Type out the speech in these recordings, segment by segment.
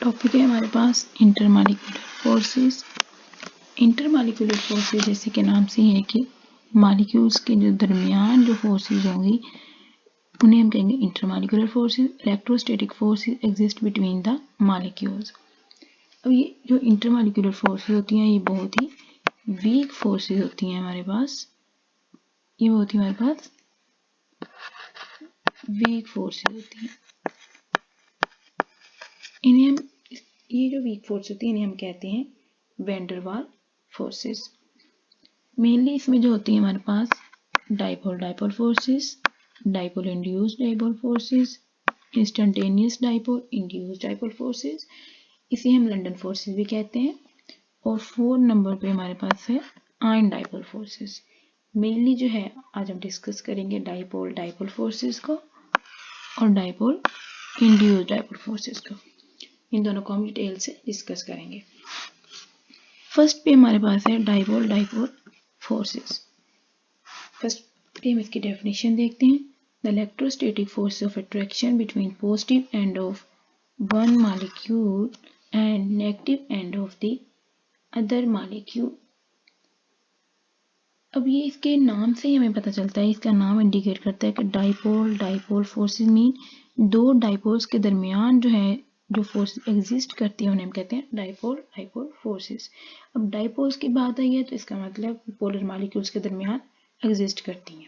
Topic है हमारे पास intermolecular forces. Intermolecular forces जैसे कि नाम से है कि मॉलिक्यूल्स के जो दरमियान जो फोर्सेस होंगी उन्हें हम कहेंगे intermolecular forces. Electrostatic forces exist between the molecules. अब ये जो इंटरमॉलिक्यूलर फोर्सेस होती हैं ये बहुत ही वीक फोर्सेस होती हैं हमारे पास। ये होती है हमारे पास वीक फोर्सेस होती हैं। इन्हें हम ये जो वीक फोर्स होती है इन्हें हम कहते हैं वैन वाल फोर्सेस। मेनली इसमें जो होती है हमारे पास dipole forces, dipole induced dipole forces, instantaneous dipole induced dipole forces, इसे हम लंडन फोर्सेस भी कहते हैं। और 4 नंबर पे हमारे पास है आयन डाइपोल फोर्सेस। मेनली जो है आज हम डिस्कस करेंगे डाइपोल फोर्सेस को और डाइपोल इंड्यूस्ड डाइपोल फोर्सेस को। इन दोनों को हम डिटेल से डिस्कस करेंगे। फर्स्ट पे हमारे पास है डाइपोल फोर्सेस। फर्स्ट पे हम इसकी डेफिनेशन देखते हैं। The electrostatic force of attraction between positive end of one molecule and negative end of the other molecule. अब ये इसके नाम से ही हमें पता चलता है, इसका नाम इंडिकेट करता है कि डाइपोल फोर्सेस मीन दो डाइपोल्स के दरमियान जो है जो फोर्स एग्जिस्ट करती है उन्हें हम कहते हैं डाइपोल फोर्सेस। अब डाइपोल्स की बात आई है तो इसका मतलब पोलर मॉलिक्यूल्स के दरमियान एग्जिस्ट करती हैं।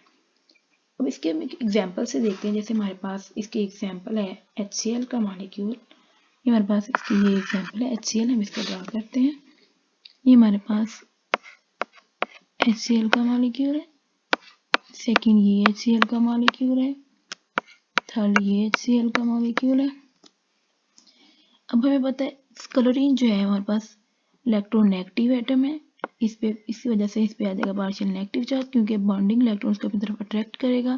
अब इसके हम एग्जांपल से देखते हैं। जैसे हमारे पास इसकी एग्जांपल है HCl का मॉलिक्यूल। ये हमारे पास इसकी ये एग्जांपल है HCl। हम इसको ड्रा करते हैं। ये हमारे पास HCl का मॉलिक्यूल है, सेकंड ये HCl का मॉलिक्यूल है, थर्ड ये HCl का मॉलिक्यूल है। अब हमें पता है क्लोरीन जो है हमारे पास इलेक्ट्रोनेगेटिव एटम है। इसकी वजह से इस पे आ जाएगा पार्शियल नेगेटिव चार्ज, क्योंकि बॉन्डिंग इलेक्ट्रॉन्स को अपनी तरफ अट्रैक्ट करेगा।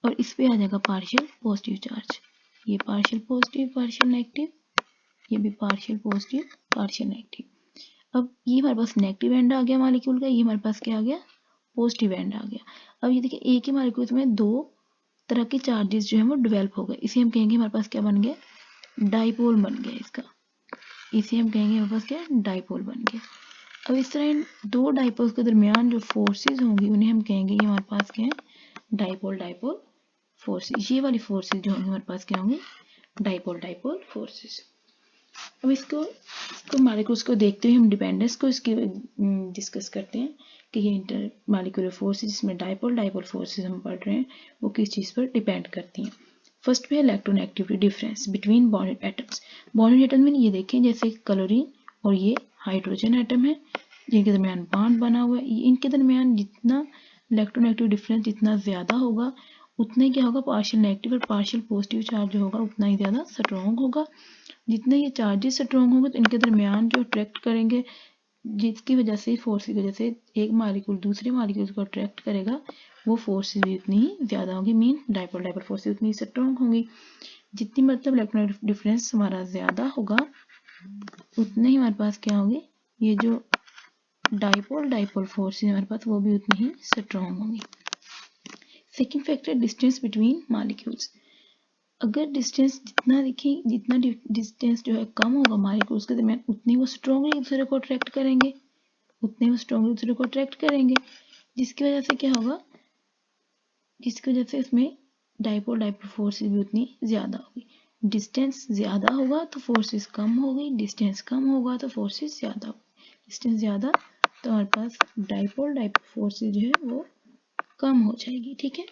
और इस पे आ जाएगा पार्शियल पॉजिटिव चार्ज। ये पार्शियल पॉजिटिव पार्शियल नेगेटिव, ये भी पार्शियल पॉजिटिव पार्शियल नेगेटिव। अब ये हमारे पास नेगेटिव एंड आ गया मॉलिक्यूल का, ये हमारे पास क्या आ गया पॉजिटिव एंड आ गया। अब ये देखिए एक ही मॉलिक्यूल में दो तरह के चार्जेस जो है वो डेवलप हो गए। इसे हम कहेंगे हमारे पास क्या बन गया डाइपोल बन गया इसका। इसे हम कहेंगे हमारे पास क्या डाइपोल बन गया। अब इस तरह इन दो डाइपोल्स के दरमियान जो फोर्सेस होंगी उन्हें हम कहेंगे ये हमारे पास क्या है डाइपोल फोर्सेस। ये वाली फोर्सेस जो होंगी हमारे पास क्या होंगी डाइपोल फोर्सेस। अब इसको मॉलिक्यूल्स को देखते हुए हम डिपेंडेंस को इसकी डिस्कस करते हैं कि ये इंटर मॉलिक्यूलर फोर्सेस जिसमें डाइपोल फोर्सेस हम पढ़ रहे हैं वो किस चीज़ पर डिपेंड करती हैं। फर्स्ट पे है electronegativity difference between bonded atoms. Bonded atom में ये देखें जैसे क्लोरीन और ये हाइड्रोजन एटम है जिनके दरमियान बॉन्ड बना हुआ है। इनके दरमियान जितना इलेक्ट्रोनेगेटिव डिफरेंस जितना ज़्यादा होगा उतना ही क्या होगा पार्शियल नेगेटिव और पार्शियल पॉजिटिव चार्ज जो होगा उतना ही ज़्यादा स्ट्रॉन्ग होगा। जितने ये चार्जेस स्ट्रॉन्ग होंगे तो इनके दरमियान जो अट्रैक्ट करेंगे जिसकी वजह से फोर्स की वजह से एक मॉलिक्यूल दूसरे मॉलिक्यूल को अट्रैक्ट करेगा वो फोर्सेस भी उतनी ही ज़्यादा होंगी। मीन डाइपोल फोर्सेस उतनी स्ट्रॉन्ग होंगी। जितनी मतलब इलेक्ट्रोनेगेटिव डिफरेंस हमारा ज़्यादा होगा उतने ही हमारे पास क्या होंगे ये जो डाइपोल फोर्सेस हमारे पास वो भी उतनी ही स्ट्रॉन्ग होंगी। Second factor distance between molecules. अगर डिस्टेंस जितना देखिए जितना डिस्टेंस जो है कम होगा मॉलिक्यूल्स के दरमियान उतनी वो स्ट्रॉन्गली दूसरे को अट्रैक्ट करेंगे जिसकी वजह से क्या होगा जिसकी वजह से इसमें डाइपोल फोर्सेस भी उतनी ज़्यादा होगी। डिस्टेंस ज़्यादा होगा तो फोर्सेस कम होगी, डिस्टेंस कम होगा तो फोर्सेस ज़्यादा होगी। डिस्टेंस ज़्यादा तो हमारे पास डाइपोल फोर्सेस जो है वो कम हो जाएगी। ठीक है।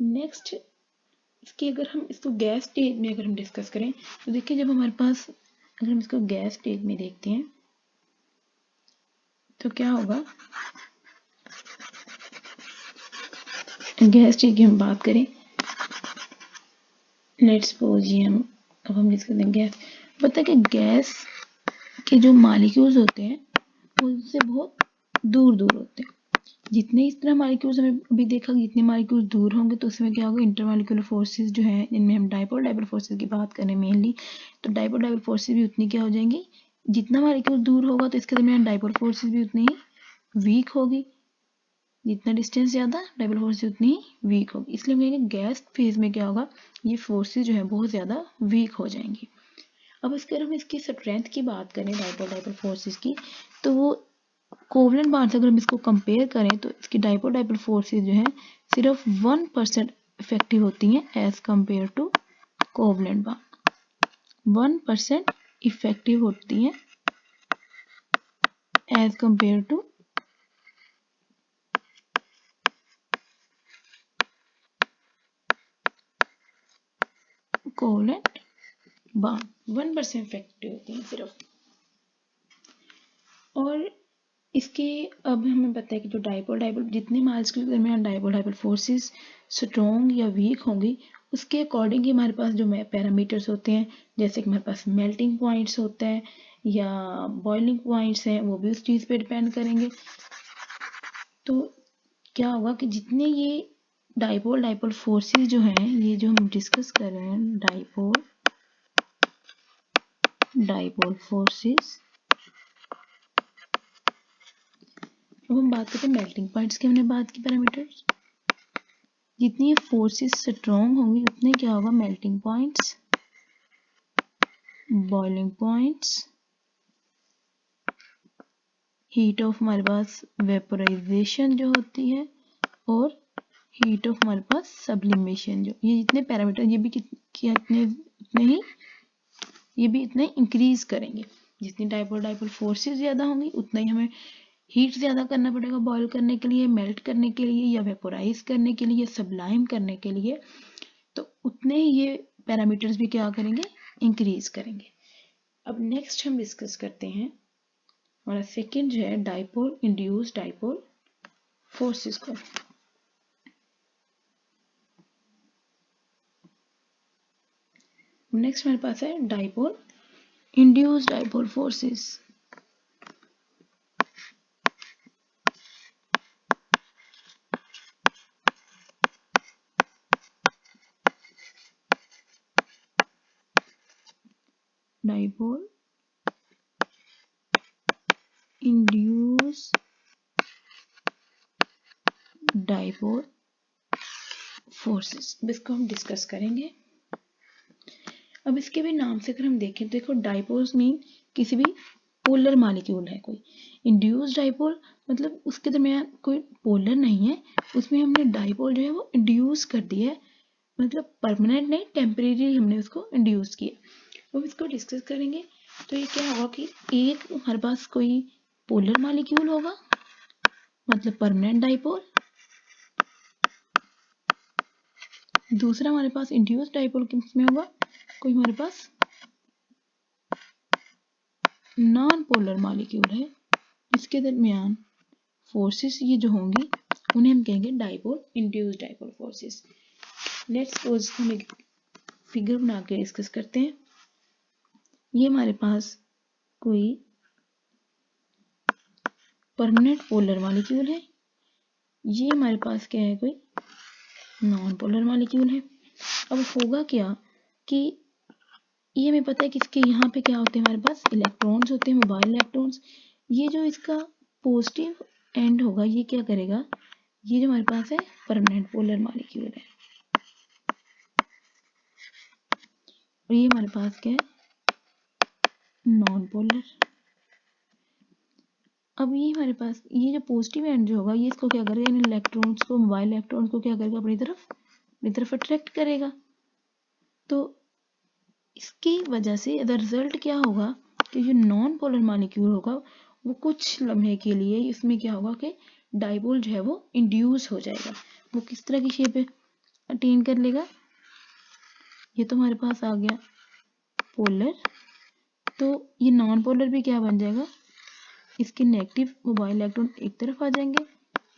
नेक्स्ट इसकी अगर हम इसको गैस स्टेज में अगर हम डिस्कस करें तो देखिए जब हमारे पास अगर हम इसको गैस स्टेज में देखते हैं तो क्या होगा गैस स्टेज की हम बात करें लेट्स सपोज ये हम डिस्कस करें गैस। पता है कि गैस के जो मॉलिक्यूल्स होते हैं वो उससे बहुत दूर होते हैं। जितने इस तरह मॉलिक्यूल्स हमें अभी देखा जितने मॉलिक्यूल्स दूर होंगे तो उसमें क्या होगा इंटरमॉलिक्यूलर फोर्सेस जो है इनमें हम डाइपोल फोर्सेस की बात करें मेनली तो डाइपोल फोर्सेस भी उतनी क्या हो जाएंगी। जितना मॉलिक्यूल दूर होगा तो इसके दरमियान डाइपोल फोर्सेस भी उतनी ही वीक होगी। जितना डिस्टेंस ज़्यादा डाइपोल फोर्सेस उतनी ही वीक होगी। इसलिए हम कहेंगे गैस फेज में क्या होगा ये फोर्सेस जो है बहुत ज़्यादा वीक हो जाएंगी। अब इसके अगर हम इसकी स्ट्रेंथ की बात करें डाइपोल डाइपोल फोर्सेस की, तो वो कोवलेंट बॉन्ड से अगर हम इसको कंपेयर करें तो इसकी डाइपोल डाइपोल फोर्सेस जो है सिर्फ 1% इफेक्टिव होती हैं as compare to covalent bond. 1% effective होती हैं as compare to covalent bond. 1% effective होती हैं सिर्फ। और इसके अब हमें पता है कि जो डाइपोल डाइपोल जितने मॉलिक्यूल के दरमियान डाइपोल डाइपोल फोर्सेस स्ट्रॉन्ग या वीक होंगी उसके अकॉर्डिंग ही हमारे पास जो पैरामीटर्स होते हैं, जैसे कि हमारे पास मेल्टिंग पॉइंट्स होता है या बॉइलिंग पॉइंट्स हैं, वो भी उस चीज़ पे डिपेंड करेंगे। तो क्या होगा कि जितने ये डाइपोल डाइपोल फोर्सेस जो हैं, ये जो हम डिस्कस कर रहे हैं डाइपोल डाइपोल फोर्सेस, अब हम बात करते हैं मेल्टिंग पॉइंट्स की। हमने बात की पैरामीटर्स, जितनी फोर्सेस स्ट्रॉन्ग होंगी उतने क्या होगा melting points, boiling points, heat of हमारे पास वेपोराइजेशन जो होती है, और हीट ऑफ हमारे पास सब्लिमेशन, जो ये जितने पैरामीटर ये भी इतने इंक्रीज करेंगे। जितनी डाइपोल डाइपोल फोर्सेस ज्यादा होंगी उतना ही हमें हीट ज्यादा करना पड़ेगा बॉयल करने के लिए, मेल्ट करने के लिए, या वेपोराइज करने के लिए, सब्लाइम करने के लिए। तो उतने ही ये पैरामीटर्स भी क्या करेंगे इंक्रीज करेंगे। अब नेक्स्ट हम डिस्कस करते हैं हमारा सेकेंड जो है डाइपोल इंड्यूस डाइपोल फोर्सेस को। नेक्स्ट हमारे पास है dipole induce dipole forces. Dipole induce dipole forces, इसको हम डिस्कस करेंगे। अब इसके भी नाम से अगर हम देखें तो देखो डाइपोल्स मीन किसी भी पोलर मॉलिक्यूल है कोई। इंड्यूस डाइपोल मतलब उसके दरमियान कोई पोलर नहीं है, उसमें हमने डाइपोल जो है वो इंड्यूस कर दिया है, मतलब परमानेंट नहीं टेम्परेरी हमने उसको इंड्यूस किया। अब इसको डिस्कस करेंगे। तो ये क्या होगा कि एक हमारे पास कोई पोलर मॉलिक्यूल होगा मतलब परमानेंट डाइपोल, दूसरा हमारे पास इंड्यूस डाइपोल किसमें होगा, कोई हमारे पास नॉन पोलर मॉलिक्यूल है, इसके दरमियान फोर्सेस ये जो होंगी उन्हें हम कहेंगे dipole induce dipole forces. Let's suppose हम एक फिगर बना के डिस्कस करते हैं। ये हमारे पास कोई परमानेंट पोलर मॉलिक्यूल है, ये हमारे पास क्या है कोई नॉन पोलर मॉलिक्यूल है। अब होगा क्या कि ये हमें पता है कि इसके यहाँ पे क्या होते हैं हमारे पास इलेक्ट्रॉन्स होते हैं, मोबाइल इलेक्ट्रॉन्स। ये जो इसका पॉजिटिव एंड होगा ये क्या करेगा, ये जो हमारे पास है परमानेंट पोलर मॉलिक्यूल है, और ये हमारे पास क्या है नॉन पोलर। अब ये हमारे पास ये जो पॉजिटिव एंड जो होगा ये इसको क्या करेगा, इन इलेक्ट्रॉन्स को मोबाइल इलेक्ट्रॉन्स को क्या करेगा अपनी तरफ अट्रैक्ट करेगा। तो इसकी वजह से द रिजल्ट क्या होगा कि जो नॉन पोलर मॉलिक्यूल होगा वो कुछ लम्हे के लिए इसमें क्या होगा कि डाइपोल जो है वो इंड्यूस हो जाएगा। वो किस तरह की शेप अटेन कर लेगा, ये तो हमारे पास आ गया पोलर, तो ये नॉन पोलर भी क्या बन जाएगा, इसके नेगेटिव मोबाइल इलेक्ट्रॉन एक तरफ आ जाएंगे,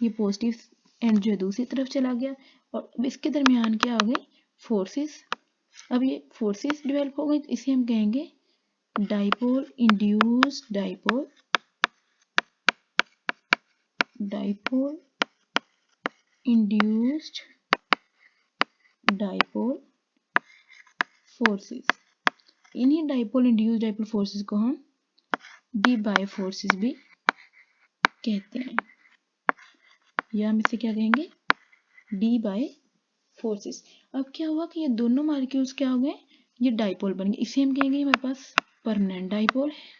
ये पॉजिटिव एंड जो है दूसरी तरफ चला गया, और अब इसके दरमियान क्या हो गई फोर्सेस। अब ये फोर्सेस डेवलप हो गई तो इसे हम कहेंगे dipole induced dipole induced dipole forces. इन्हीं डाइपोल इंड्यूस्ड डाइपोल फोर्सेस को हम डी बाय फोर्सेस भी कहते हैं, या हम इसे क्या कहेंगे डी बाय फोर्सेस। अब क्या हुआ कि ये दोनों मॉलिक्यूल्स क्या हो गए ये डाइपोल बन गया, इसे हम कहेंगे हमारे पास परमानेंट डाइपोल है।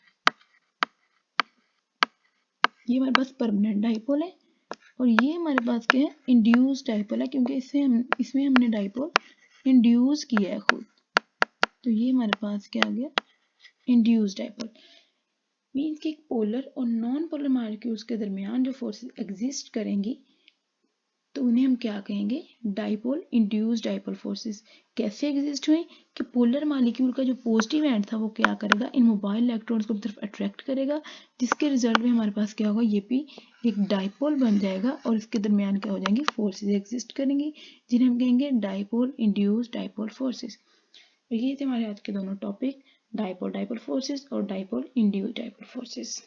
ये हमारे पास परमानेंट डाइपोल है और ये हमारे पास क्या है, इंड्यूस डाइपोल है, क्योंकि इसमें हमने डाइपोल इंड्यूस किया है खुद। तो ये हमारे पास क्या आ गया, इंड्यूस डाइपोल। मीन्स कि पोलर और नॉन पोलर मॉलिक्यूल्स के दरमियान जो फोर्सेस एग्जिस्ट करेंगी तो उन्हें हम क्या कहेंगे, डाइपोल इंड्यूस डाइपोल फोर्सेस। कैसे एग्जिस्ट हुए कि पोलर मॉलिक्यूल का जो पॉजिटिव एंड था वो क्या करेगा, इन मोबाइल इलेक्ट्रॉन्स को तरफ अट्रैक्ट करेगा, जिसके रिजल्ट में हमारे पास क्या होगा, ये भी एक डाइपोल बन जाएगा और इसके दरमियान क्या हो जाएंगी, फोर्सेस एग्जिस्ट करेंगी, जिन्हें हम कहेंगे डाइपोल इंड्यूस डाइपोल फोर्सेस। ये थे हमारे आज के दोनों टॉपिक, डाइपोल फोर्सेस और डाइपोल इंड्यूस डाइपोल फोर्सेस।